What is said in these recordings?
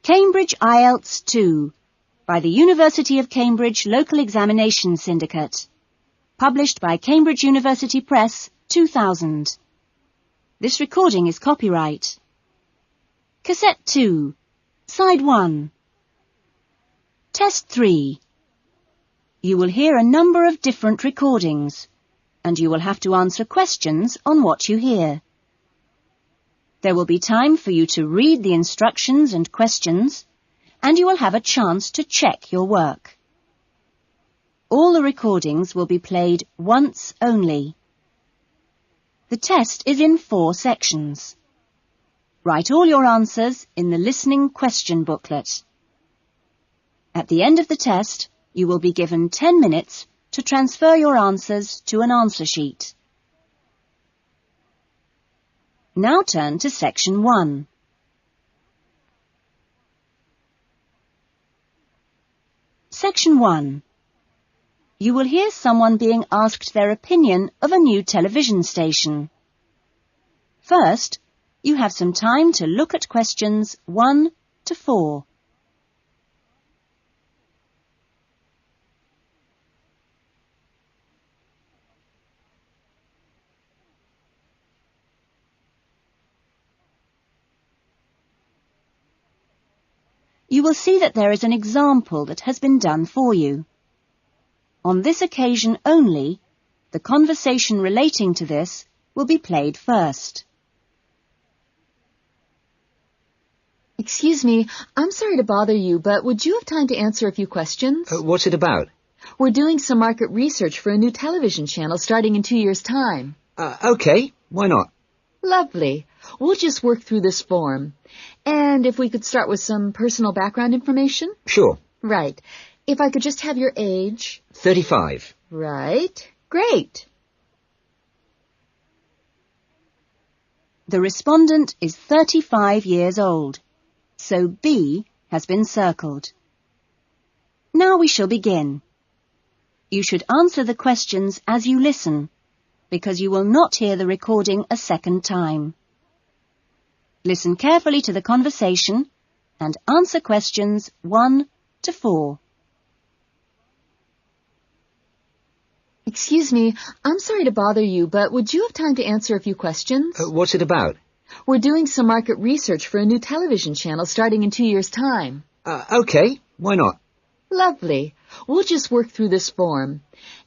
Cambridge IELTS 2 by the University of Cambridge Local Examination Syndicate. Published by Cambridge University Press, 2000. This recording is copyright. Cassette 2, Side 1. Test 3. You will hear a number of different recordings, and you will have to answer questions on what you hear. There will be time for you to read the instructions and questions, and you will have a chance to check your work. All the recordings will be played once only. The test is in 4 sections. Write all your answers in the listening question booklet. At the end of the test, you will be given 10 minutes to transfer your answers to an answer sheet. Now turn to Section 1. Section 1. You will hear someone being asked their opinion of a new television station. First, you have some time to look at questions 1 to 4. You will see that there is an example that has been done for you. On this occasion only, the conversation relating to this will be played first. Excuse me, I'm sorry to bother you, but would you have time to answer a few questions? What's it about? We're doing some market research for a new television channel starting in 2 years' time. Okay, why not? Lovely. We'll just work through this form. And if we could start with some personal background information? Sure. Right. If I could just have your age? 35. Right. Great. The respondent is 35 years old, so B has been circled. Now we shall begin. You should answer the questions as you listen, because you will not hear the recording a second time. Listen carefully to the conversation and answer questions 1 to 4. Excuse me, I'm sorry to bother you, but would you have time to answer a few questions? What's it about? We're doing some market research for a new television channel starting in 2 years' time. Okay, why not? Lovely. We'll just work through this form.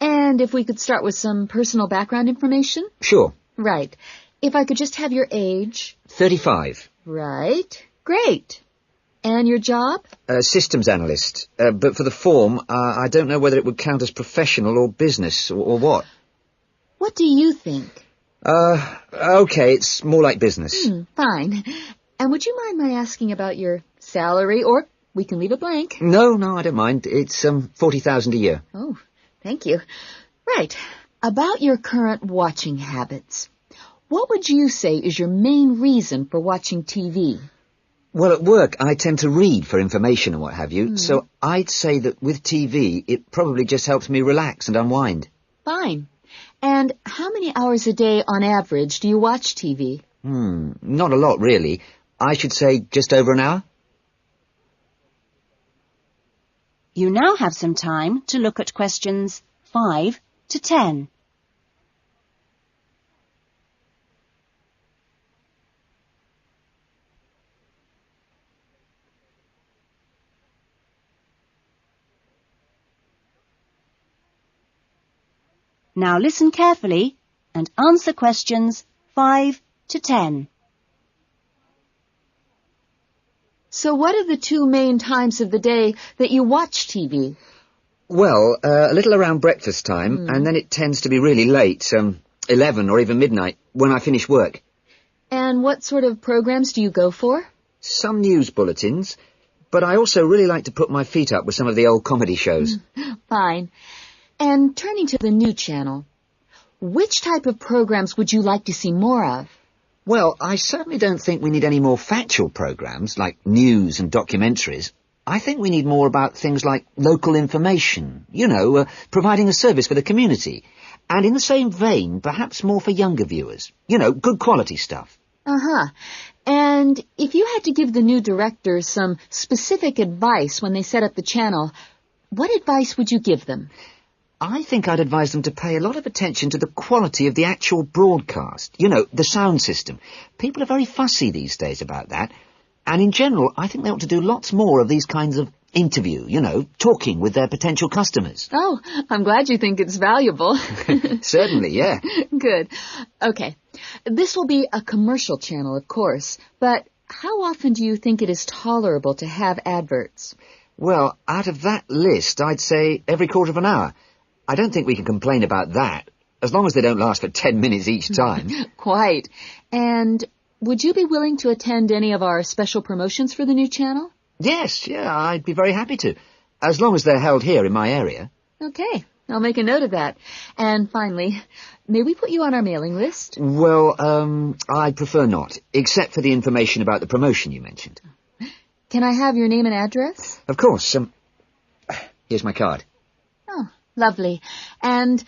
And if we could start with some personal background information? Sure. Right. If I could just have your age? 35. Right. Great. And your job? Systems analyst. But for the form, I don't know whether it would count as professional or business or what. What do you think? Okay, it's more like business. Fine. And would you mind my asking about your salary, or we can leave it blank? No, I don't mind. It's 40,000 a year. Oh, thank you. Right. About your current watching habits. What would you say is your main reason for watching TV? Well, at work, I tend to read for information and what have you, so I'd say that with TV, it probably just helps me relax and unwind. Fine. And how many hours a day, on average, do you watch TV? Not a lot, really. I should say just over an hour. You now have some time to look at questions 5 to 10. Now listen carefully and answer questions 5 to 10. So what are the 2 main times of the day that you watch TV? Well, a little around breakfast time, and then it tends to be really late, 11 or even midnight, when I finish work. And what sort of programs do you go for? Some news bulletins, but I also really like to put my feet up with some of the old comedy shows. Fine. And turning to the new channel, which type of programs would you like to see more of? Well, I certainly don't think we need any more factual programs, like news and documentaries. I think we need more about things like local information, providing a service for the community. And in the same vein, perhaps more for younger viewers. Good quality stuff. Uh-huh. And if you had to give the new director some specific advice when they set up the channel, what advice would you give them? I think I'd advise them to pay a lot of attention to the quality of the actual broadcast. You know, the sound system. People are very fussy these days about that. And in general, I think they ought to do lots more of these kinds of interview, you know, talking with their potential customers. Oh, I'm glad you think it's valuable. Certainly, yeah. Good. Okay. This will be a commercial channel, of course, but how often do you think it is tolerable to have adverts? Well, out of that list, I'd say every quarter of an hour. I don't think we can complain about that, as long as they don't last for 10 minutes each time. Quite. And would you be willing to attend any of our special promotions for the new channel? Yes, yeah, I'd be very happy to, as long as they're held here in my area. Okay, I'll make a note of that. And finally, may we put you on our mailing list? Well, I'd prefer not, except for the information about the promotion you mentioned. Can I have your name and address? Of course. Here's my card. Oh, lovely. And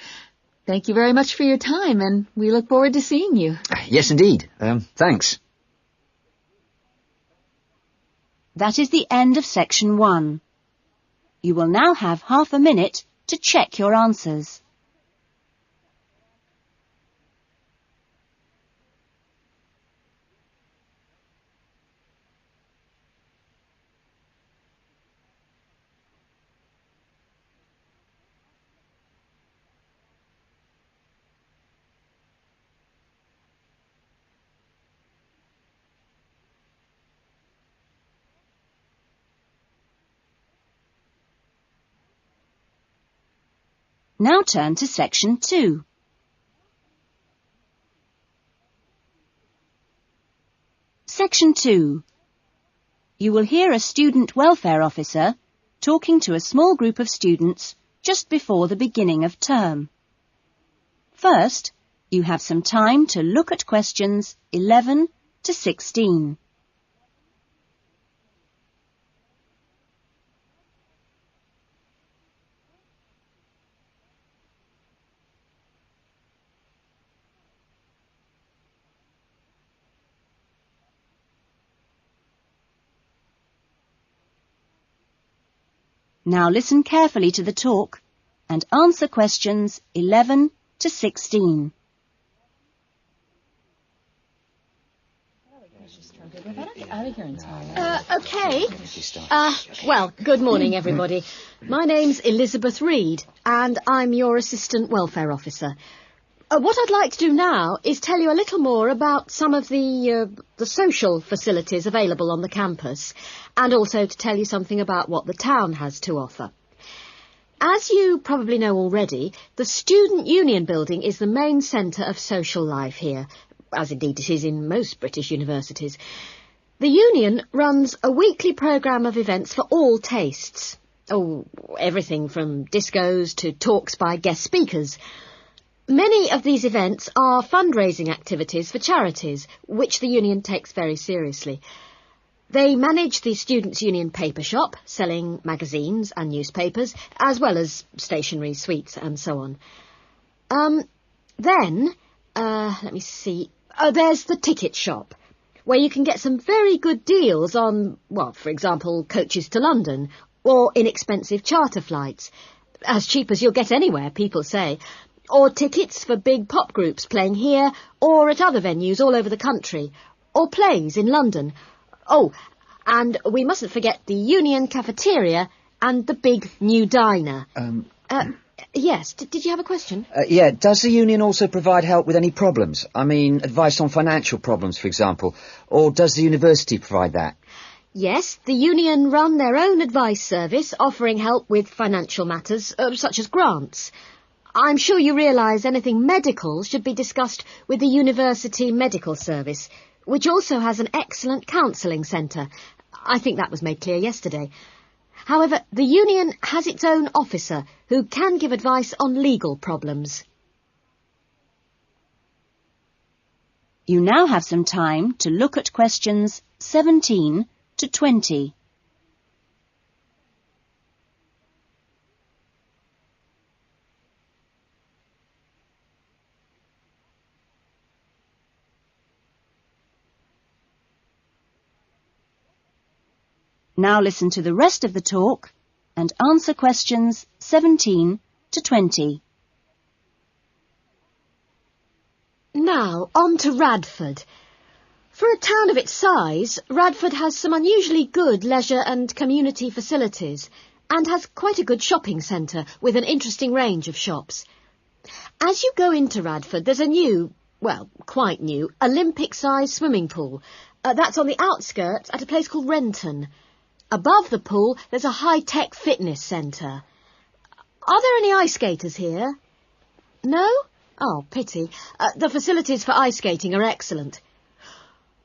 thank you very much for your time, and we look forward to seeing you. Yes, indeed. Thanks. That is the end of section 1. You will now have half a minute to check your answers. Now turn to section 2. Section 2. You will hear a student welfare officer talking to a small group of students just before the beginning of term. First, you have some time to look at questions 11 to 16. Now listen carefully to the talk and answer questions 11 to 16. Okay. Well, good morning, everybody. My name's Elizabeth Reed, and I'm your Assistant Welfare Officer. What I'd like to do now is tell you a little more about some of the social facilities available on the campus, and also to tell you something about what the town has to offer. As you probably know already, the Student Union Building is the main centre of social life here, as indeed it is in most British universities. The Union runs a weekly programme of events for all tastes. Oh, everything from discos to talks by guest speakers. Many of these events are fundraising activities for charities, which the Union takes very seriously. They manage the Students' Union paper shop, selling magazines and newspapers, as well as stationery, sweets and so on. Let me see. There's the ticket shop, where you can get some very good deals on, well, for example, coaches to London, or inexpensive charter flights. As cheap as you'll get anywhere, people say. Or tickets for big pop groups playing here or at other venues all over the country. Or plays in London. Oh, and we mustn't forget the Union cafeteria and the big new diner. Yes, did you have a question? Yeah, does the Union also provide help with any problems? I mean, advice on financial problems, for example. Or does the university provide that? Yes, the Union run their own advice service, offering help with financial matters, such as grants. I'm sure you realise anything medical should be discussed with the University Medical Service, which also has an excellent counselling centre. I think that was made clear yesterday. However, the Union has its own officer who can give advice on legal problems. You now have some time to look at questions 17 to 20. Now listen to the rest of the talk and answer questions 17 to 20. Now, on to Radford. For a town of its size, Radford has some unusually good leisure and community facilities and has quite a good shopping centre with an interesting range of shops. As you go into Radford, there's a new, well, quite new, Olympic-sized swimming pool. That's on the outskirts at a place called Renton. Above the pool, there's a high-tech fitness centre. Are there any ice skaters here? No? Oh, pity. The facilities for ice skating are excellent.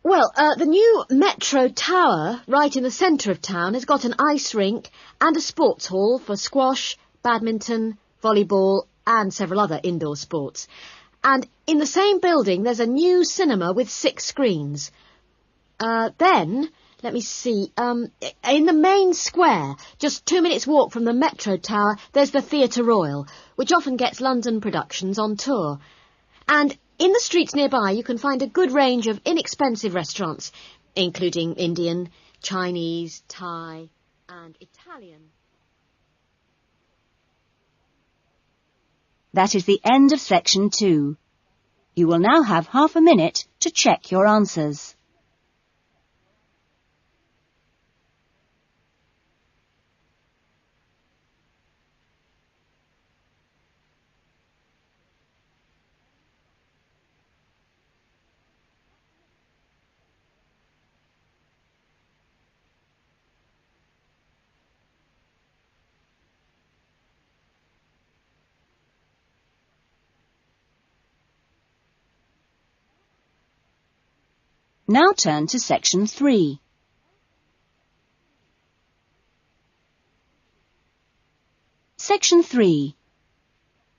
Well, the new Metro Tower, right in the centre of town, has got an ice rink and a sports hall for squash, badminton, volleyball and several other indoor sports. And in the same building, there's a new cinema with 6 screens. Then, let me see, in the main square, just 2 minutes' walk from the Metro Tower, there's the Theatre Royal, which often gets London productions on tour. And in the streets nearby, you can find a good range of inexpensive restaurants, including Indian, Chinese, Thai and Italian. That is the end of section 2. You will now have half a minute to check your answers. Now turn to section 3. Section 3.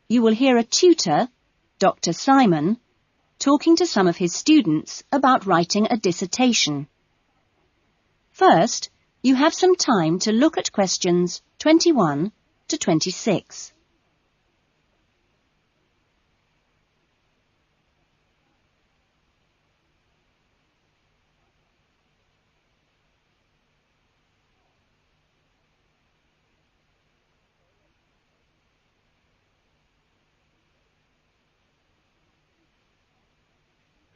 You will hear a tutor, Dr. Simon, talking to some of his students about writing a dissertation. First, you have some time to look at questions 21 to 26.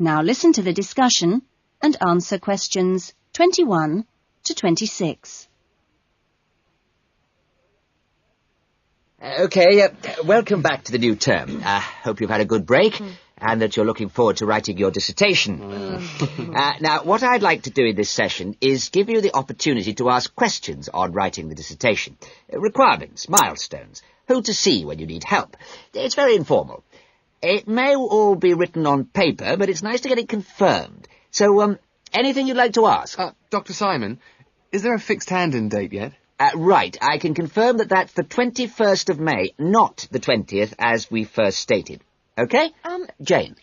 Now listen to the discussion and answer questions 21 to 26. OK, welcome back to the new term. Hope you've had a good break and that you're looking forward to writing your dissertation. Now, what I'd like to do in this session is give you the opportunity to ask questions on writing the dissertation. Requirements, milestones, who to see when you need help. It's very informal. It may all be written on paper, but it's nice to get it confirmed. So, anything you'd like to ask? Dr. Simon, is there a fixed hand-in date yet? Right, I can confirm that that's the 21st of May, not the 20th, as we first stated. OK? Jane?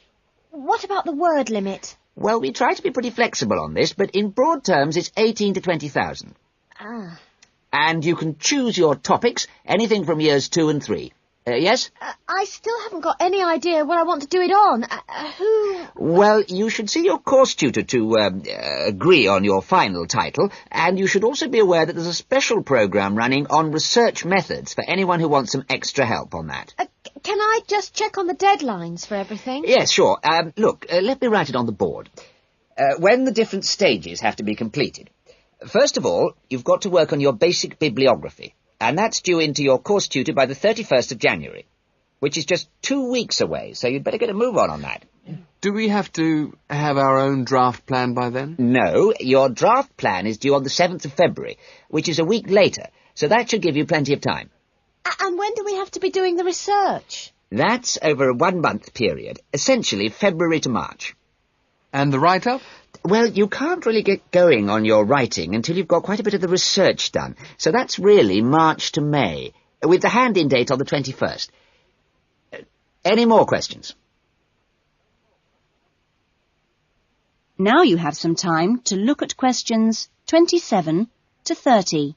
What about the word limit? Well, we try to be pretty flexible on this, but in broad terms, it's 18 to 20,000. Ah. And you can choose your topics, anything from years 2 and 3. Yes? I still haven't got any idea what I want to do it on. Who... Well, you should see your course tutor to agree on your final title, and you should also be aware that there's a special programme running on research methods for anyone who wants some extra help on that. Can I just check on the deadlines for everything? Yes, sure. Look, let me write it on the board. When the different stages have to be completed. First of all, you've got to work on your basic bibliography. And that's due in to your course tutor by the 31st of January, which is just 2 weeks away, so you'd better get a move on that. Do we have to have our own draft plan by then? No, your draft plan is due on the 7th of February, which is a week later, so that should give you plenty of time. And when do we have to be doing the research? That's over a 1-month period, essentially February to March. And the write-up? Well, you can't really get going on your writing until you've got quite a bit of the research done. So that's really March to May, with the hand-in date on the 21st. Any more questions? Now you have some time to look at questions 27 to 30.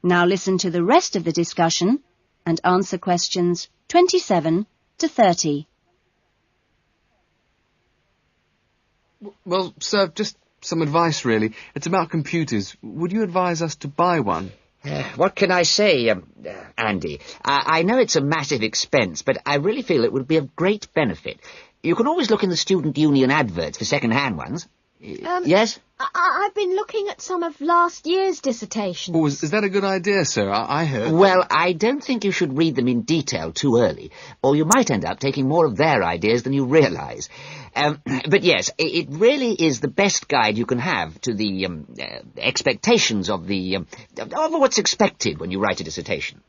Now listen to the rest of the discussion and answer questions 27 to 30. Well, sir, just some advice, really. It's about computers. Would you advise us to buy one? What can I say, Andy? I know it's a massive expense, but I really feel it would be of great benefit. You can always look in the student union adverts for second-hand ones. Yes? I've been looking at some of last year's dissertations. Oh, is that a good idea, sir? I heard... Well, I don't think you should read them in detail too early, or you might end up taking more of their ideas than you realise. But yes, it really is the best guide you can have to the expectations of what's expected when you write a dissertation.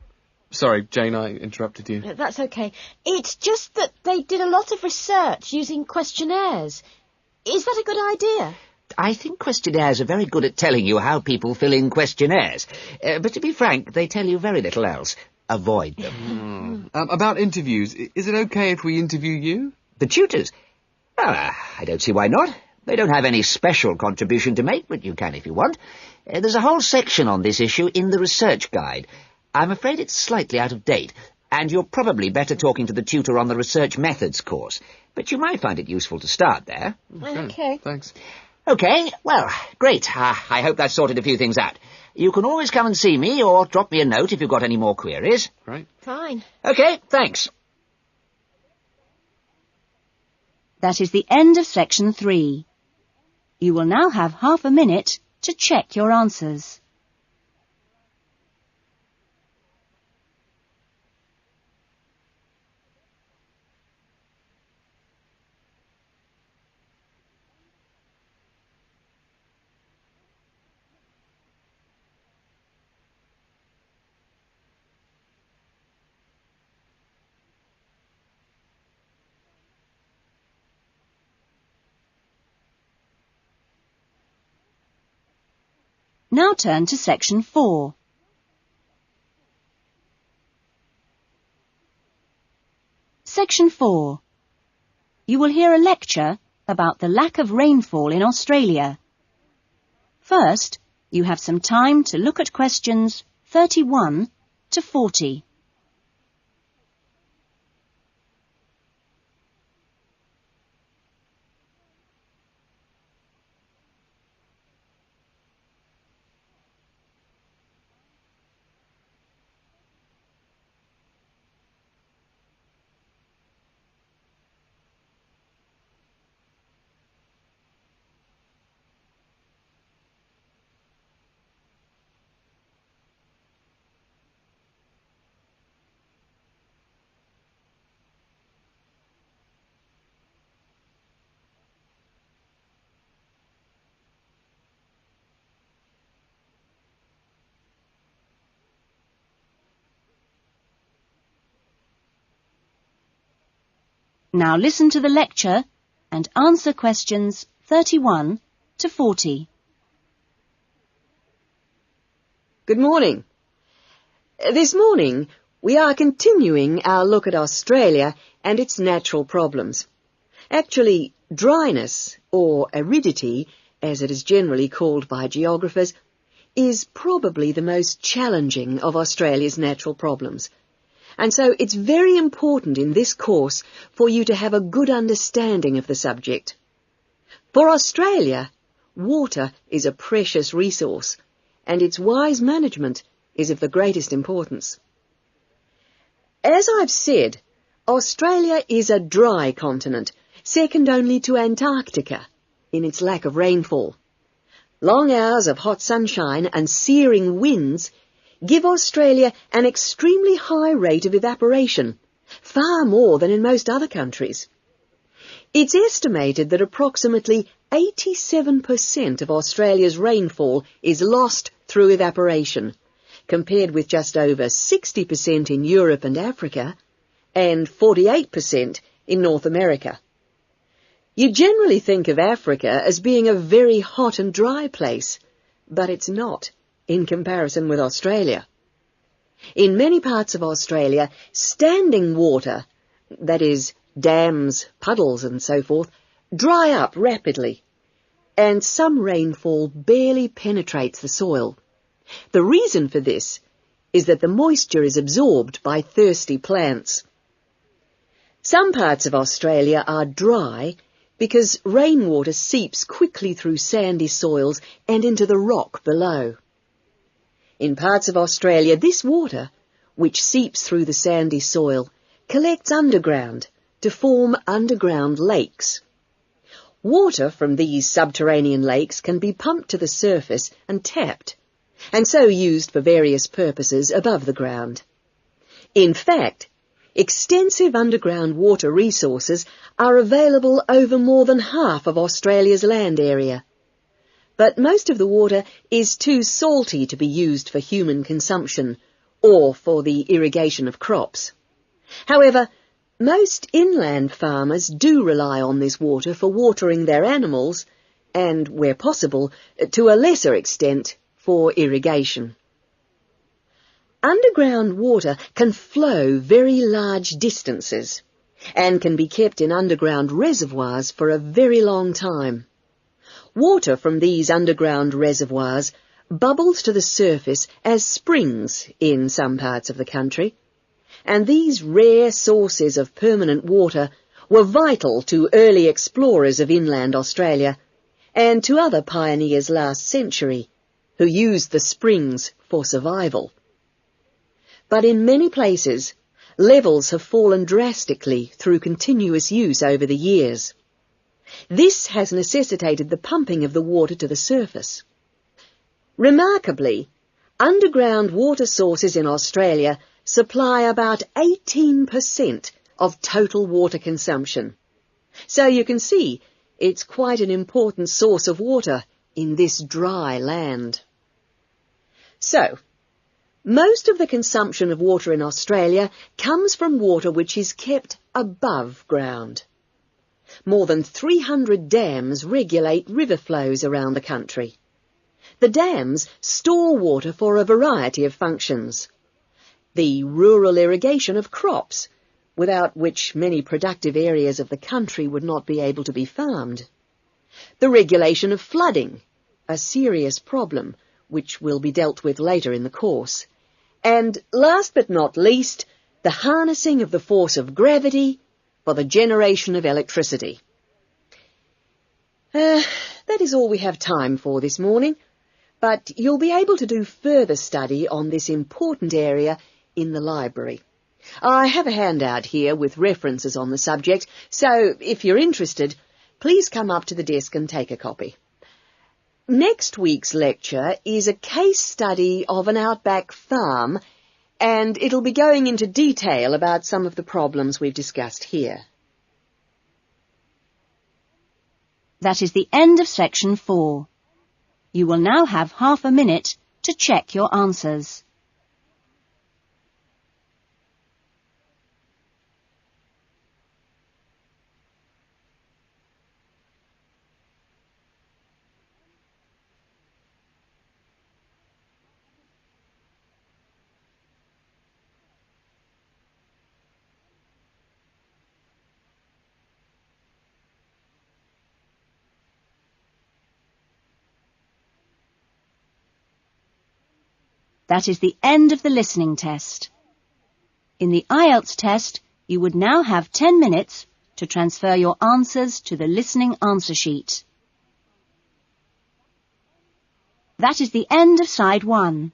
Sorry, Jane, I interrupted you. That's okay. It's just that they did a lot of research using questionnaires. Is that a good idea? I think questionnaires are very good at telling you how people fill in questionnaires. But to be frank, they tell you very little else. Avoid them. About interviews, is it okay if we interview you? The tutors? I don't see why not. They don't have any special contribution to make, but you can if you want. There's a whole section on this issue in the research guide. I'm afraid it's slightly out of date, and you're probably better talking to the tutor on the research methods course. But you might find it useful to start there. Okay. Thanks. Okay, well, great. I hope that sorted a few things out. You can always come and see me or drop me a note if you've got any more queries. Right. Fine. Okay, thanks. That is the end of section 3. You will now have half a minute to check your answers. Now turn to section 4. Section 4. You will hear a lecture about the lack of rainfall in Australia. First, you have some time to look at questions 31 to 40. Now listen to the lecture and answer questions 31 to 40. Good morning. This morning, we are continuing our look at Australia and its natural problems. Actually, dryness, or aridity, as it is generally called by geographers, is probably the most challenging of Australia's natural problems. And so it's very important in this course for you to have a good understanding of the subject. For Australia, water is a precious resource, and its wise management is of the greatest importance. As I've said, Australia is a dry continent, second only to Antarctica in its lack of rainfall. Long hours of hot sunshine and searing winds give Australia an extremely high rate of evaporation, far more than in most other countries. It's estimated that approximately 87% of Australia's rainfall is lost through evaporation, compared with just over 60% in Europe and Africa, and 48% in North America. You generally think of Africa as being a very hot and dry place, but it's not in comparison with Australia. In many parts of Australia, standing water, that is, dams, puddles and so forth, dry up rapidly, and some rainfall barely penetrates the soil. The reason for this is that the moisture is absorbed by thirsty plants. Some parts of Australia are dry because rainwater seeps quickly through sandy soils and into the rock below. In parts of Australia, this water, which seeps through the sandy soil, collects underground to form underground lakes. Water from these subterranean lakes can be pumped to the surface and tapped, and so used for various purposes above the ground. In fact, extensive underground water resources are available over more than half of Australia's land area. But most of the water is too salty to be used for human consumption or for the irrigation of crops. However, most inland farmers do rely on this water for watering their animals and, where possible, to a lesser extent, for irrigation. Underground water can flow very large distances and can be kept in underground reservoirs for a very long time. Water from these underground reservoirs bubbles to the surface as springs in some parts of the country, and these rare sources of permanent water were vital to early explorers of inland Australia and to other pioneers last century who used the springs for survival. But in many places, levels have fallen drastically through continuous use over the years. This has necessitated the pumping of the water to the surface. Remarkably, underground water sources in Australia supply about 18% of total water consumption. So you can see it's quite an important source of water in this dry land. So, most of the consumption of water in Australia comes from water which is kept above ground. More than 300 dams regulate river flows around the country. The dams store water for a variety of functions. The rural irrigation of crops, without which many productive areas of the country would not be able to be farmed. The regulation of flooding, a serious problem which will be dealt with later in the course. And last but not least, the harnessing of the force of gravity for the generation of electricity. That is all we have time for this morning, but you'll be able to do further study on this important area in the library. I have a handout here with references on the subject, so if you're interested, please come up to the desk and take a copy. Next week's lecture is a case study of an outback farm, and it'll be going into detail about some of the problems we've discussed here. That is the end of section 4. You will now have half a minute to check your answers. That is the end of the listening test. In the IELTS test, you would now have 10 minutes to transfer your answers to the listening answer sheet. That is the end of side 1.